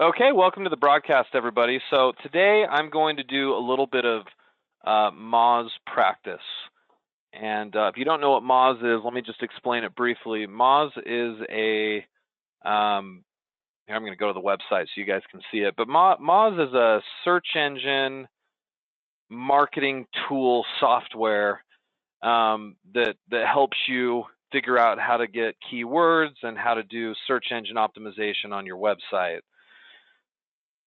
Okay, welcome to the broadcast, everybody. So today I'm going to do a little bit of Moz practice. And if you don't know what Moz is, let me just explain it briefly. Moz is here I'm going to go to the website so you guys can see it. But Moz is a search engine marketing tool software that helps you figure out how to get keywords and how to do search engine optimization on your website.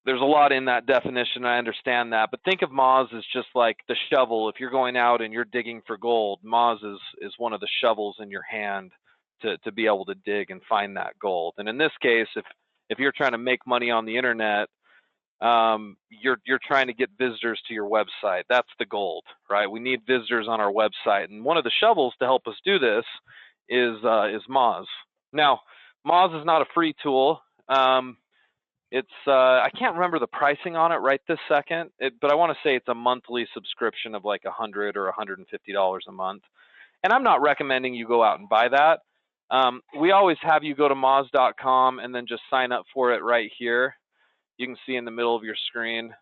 There's a lot in that definition, I understand that, but think of Moz as just like the shovel. If you're going out and you're digging for gold, Moz is one of the shovels in your hand to be able to dig and find that gold. And in this case, if you're trying to make money on the internet, you're trying to get visitors to your website. That's the gold, right? We need visitors on our website, and one of the shovels to help us do this is Moz. Now, Moz is not a free tool. It's I can't remember the pricing on it right this second, but I want to say it's a monthly subscription of like $100 or $150 a month. And I'm not recommending you go out and buy that. We always have you go to Moz.com and then just sign up for it right here. You can see in the middle of your screen,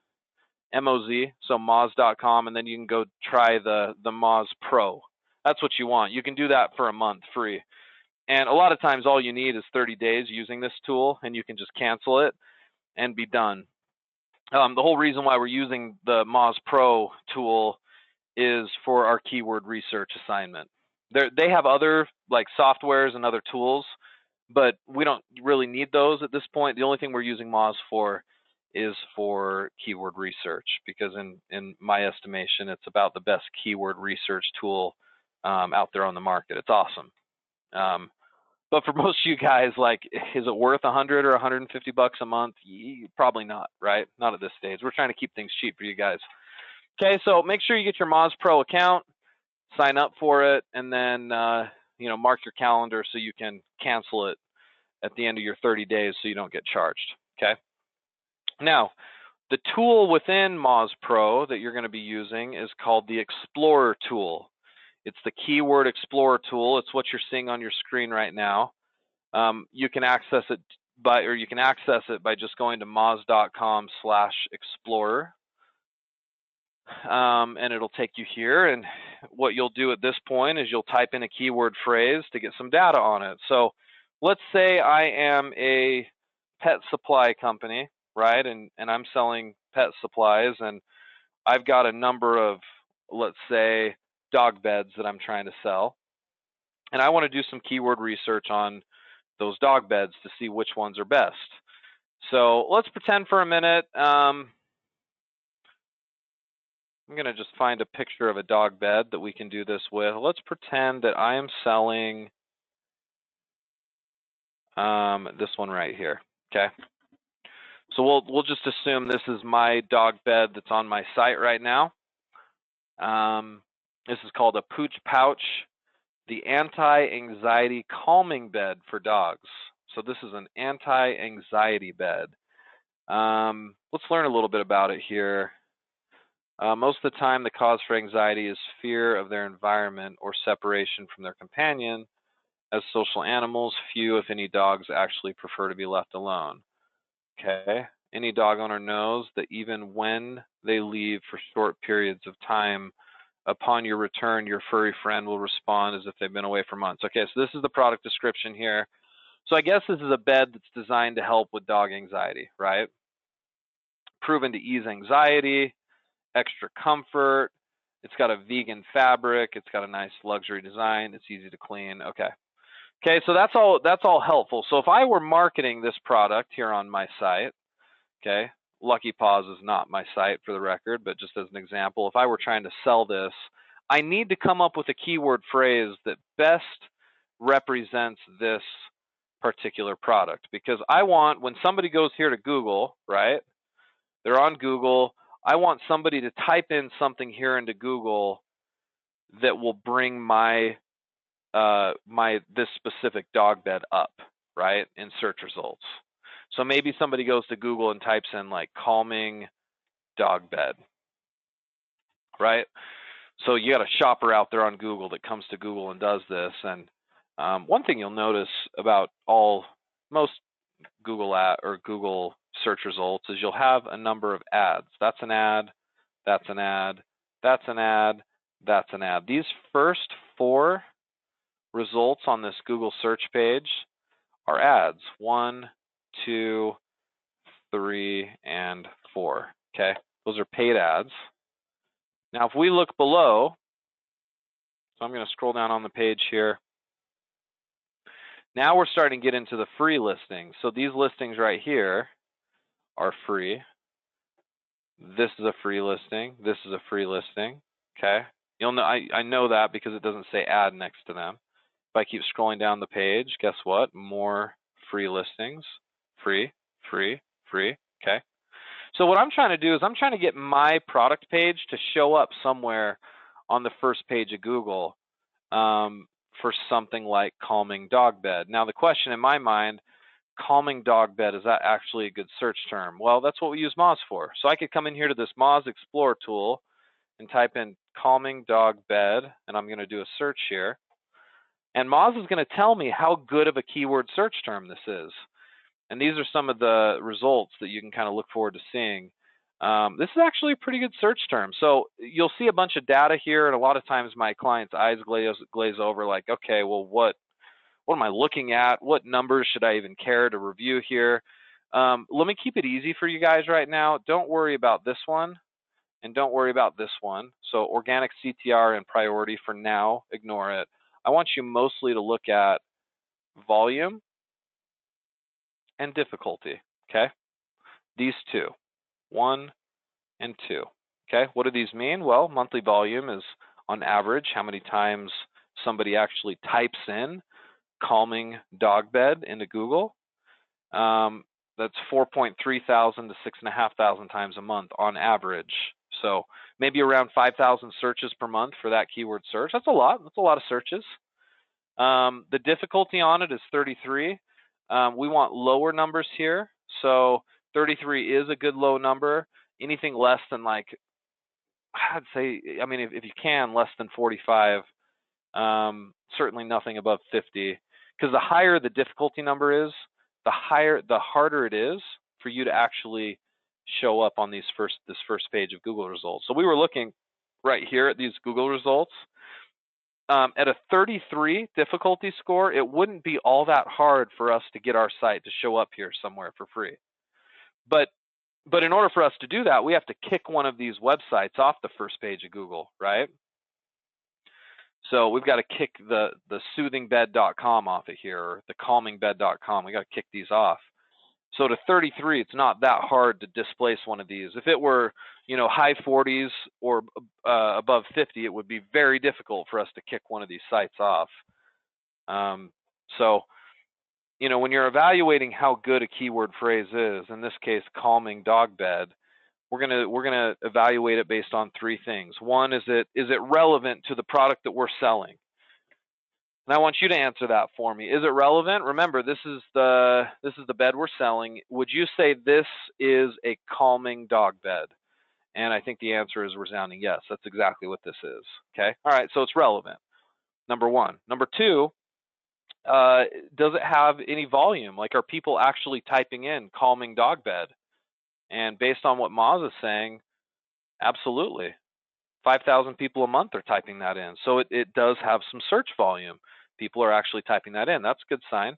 MOZ, so Moz.com, and then you can go try the Moz Pro. That's what you want. You can do that for a month free. And a lot of times all you need is 30 days using this tool, and you can just cancel it and be done. The whole reason why we're using the Moz Pro tool is for our keyword research assignment. They have other like softwares and other tools, but we don't really need those at this point. The only thing we're using Moz for is for keyword research, because in my estimation, it's about the best keyword research tool out there on the market. It's awesome. But for most of you guys, like, is it worth 100 or 150 bucks a month? Probably not, right? Not at this stage. We're trying to keep things cheap for you guys. Okay, so make sure you get your Moz Pro account, sign up for it, and then mark your calendar so you can cancel it at the end of your 30 days so you don't get charged. Okay. Now, the tool within Moz Pro that you're going to be using is called the Explorer tool. It's the Keyword Explorer tool. It's what you're seeing on your screen right now. You can access it by just going to moz.com/explorer, and it'll take you here. And what you'll do at this point is you'll type in a keyword phrase to get some data on it. So let's say I am a pet supply company, right? And I'm selling pet supplies, and I've got a number of, let's say, dog beds that I'm trying to sell, and I want to do some keyword research on those dog beds to see which ones are best. So let's pretend for a minute, I'm going to just find a picture of a dog bed that we can do this with. Let's pretend that I am selling this one right here. Okay. So we'll just assume this is my dog bed that's on my site right now. This is called a Pooch Pouch, the anti-anxiety calming bed for dogs. So this is an anti-anxiety bed. Let's learn a little bit about it here. Most of the time, the cause for anxiety is fear of their environment or separation from their companion. As social animals, few, if any, dogs actually prefer to be left alone. Okay. Any dog owner knows that even when they leave for short periods of time, upon your return, your furry friend will respond as if they've been away for months. Okay, so this is the product description here. So I guess this is a bed that's designed to help with dog anxiety, right? Proven to ease anxiety, extra comfort. It's got a vegan fabric. It's got a nice luxury design. It's easy to clean. Okay. Okay, so that's all helpful. So if I were marketing this product here on my site, okay, Lucky Paws is not my site for the record, but just as an example, if I were trying to sell this, I need to come up with a keyword phrase that best represents this particular product, because I want, when somebody goes here to Google, right, they're on Google, I want somebody to type in something here into Google that will bring my this specific dog bed up, right, in search results. So maybe somebody goes to Google and types in like calming dog bed, right? So you got a shopper out there on Google that comes to Google and does this. And one thing you'll notice about most Google ad or Google search results is you'll have a number of ads. That's an ad, that's an ad, that's an ad, that's an ad. These first 4 results on this Google search page are ads. 1, 2, 3, and 4. Okay, those are paid ads. Now, if we look below, so I'm going to scroll down on the page here. Now we're starting to get into the free listings. So these listings right here are free. This is a free listing. This is a free listing. Okay, you'll know I know that because it doesn't say ad next to them. If I keep scrolling down the page, guess what? More free listings. Free, free, free. Okay. So what I'm trying to do is I'm trying to get my product page to show up somewhere on the first page of Google for something like calming dog bed. Now the question in my mind, calming dog bed, is that actually a good search term? Well, that's what we use Moz for. So I could come in here to this Moz Explorer tool and type in calming dog bed, and I'm going to do a search here. And Moz is going to tell me how good of a keyword search term this is. And these are some of the results that you can kind of look forward to seeing. This is actually a pretty good search term. So you'll see a bunch of data here, and a lot of times my clients' eyes glaze over like, okay, well, what am I looking at? What numbers should I even care to review here? Let me keep it easy for you guys right now. Don't worry about this one, and don't worry about this one. So organic CTR and priority for now, ignore it. I want you mostly to look at volume and difficulty, okay? These 2, 1 and 2, okay? What do these mean? Well, monthly volume is on average how many times somebody actually types in calming dog bed into Google. That's 4.3 thousand to 6.5 thousand times a month on average. So maybe around 5,000 searches per month for that keyword search. That's a lot. That's a lot of searches. The difficulty on it is 33. We want lower numbers here. So 33 is a good low number. Anything less than like, I'd say, I mean, if you can, less than 45. Certainly nothing above 50. Because the higher the difficulty number is, the harder it is for you to actually show up on this first page of Google results. So we were looking right here at these Google results. At a 33 difficulty score, it wouldn't be all that hard for us to get our site to show up here somewhere for free. But in order for us to do that, we have to kick one of these websites off the first page of Google, right? So we've got to kick the soothingbed.com off of here, or the calmingbed.com. We got to kick these off. So to 33, it's not that hard to displace one of these. If it were, high 40s or above 50, it would be very difficult for us to kick one of these sites off. So, when you're evaluating how good a keyword phrase is, in this case, calming dog bed, we're gonna evaluate it based on 3 things. One, is it relevant to the product that we're selling? And I want you to answer that for me. Is it relevant? Remember, this is the bed we're selling. Would you say this is a calming dog bed? And I think the answer is resounding yes. That's exactly what this is. Okay. All right. So it's relevant. Number 1. Number 2, does it have any volume? Like, are people actually typing in calming dog bed? And based on what Moz is saying, absolutely. 5,000 people a month are typing that in. So it does have some search volume. People are actually typing that in. That's a good sign.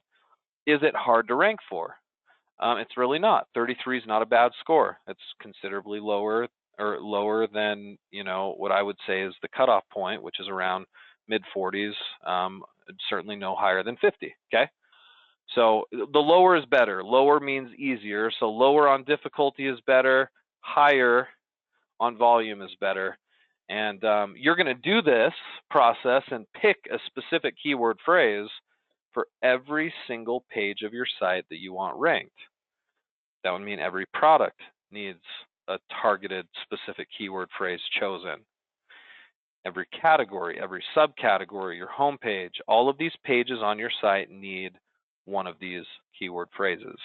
Is it hard to rank for? It's really not. 33 is not a bad score. It's considerably lower than, what I would say is the cutoff point, which is around mid 40s. Certainly no higher than 50. Okay. So the lower is better. Lower means easier. So lower on difficulty is better. Higher on volume is better. And you're going to do this process and pick a specific keyword phrase for every single page of your site that you want ranked. That would mean every product needs a targeted specific keyword phrase chosen. Every category, every subcategory, your homepage, all of these pages on your site need one of these keyword phrases.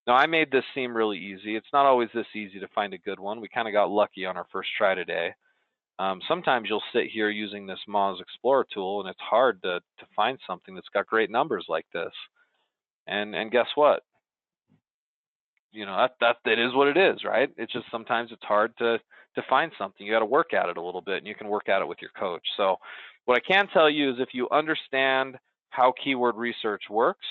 Now, I made this seem really easy. It's not always this easy to find a good one. We kind of got lucky on our first try today. Sometimes you'll sit here using this Moz Explorer tool, and it's hard to find something that's got great numbers like this. And guess what? you know, that is what it is, right? It's just sometimes it's hard to find something. You got to work at it a little bit, and you can work at it with your coach. So what I can tell you is if you understand how keyword research works,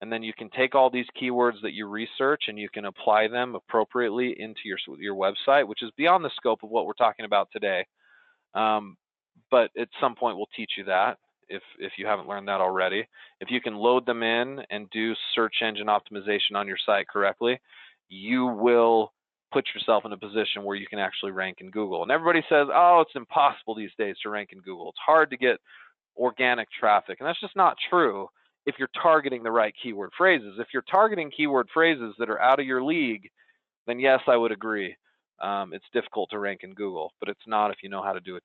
and then you can take all these keywords that you research and you can apply them appropriately into your website, which is beyond the scope of what we're talking about today. But at some point we'll teach you that if you haven't learned that already. If you can load them in and do search engine optimization on your site correctly, you will put yourself in a position where you can actually rank in Google. And everybody says, oh, it's impossible these days to rank in Google. It's hard to get organic traffic. And that's just not true if you're targeting the right keyword phrases. If you're targeting keyword phrases that are out of your league, then yes, I would agree. It's difficult to rank in Google, but it's not if you know how to do it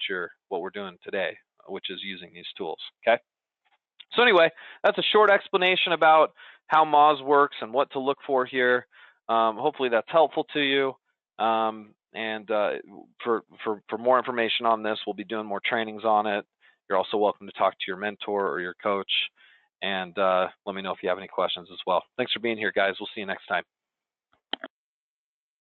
what we're doing today, which is using these tools, okay? So anyway, that's a short explanation about how Moz works and what to look for here. Hopefully that's helpful to you. And for more information on this, we'll be doing more trainings on it. You're also welcome to talk to your mentor or your coach. And let me know if you have any questions as well. Thanks for being here, guys. We'll see you next time.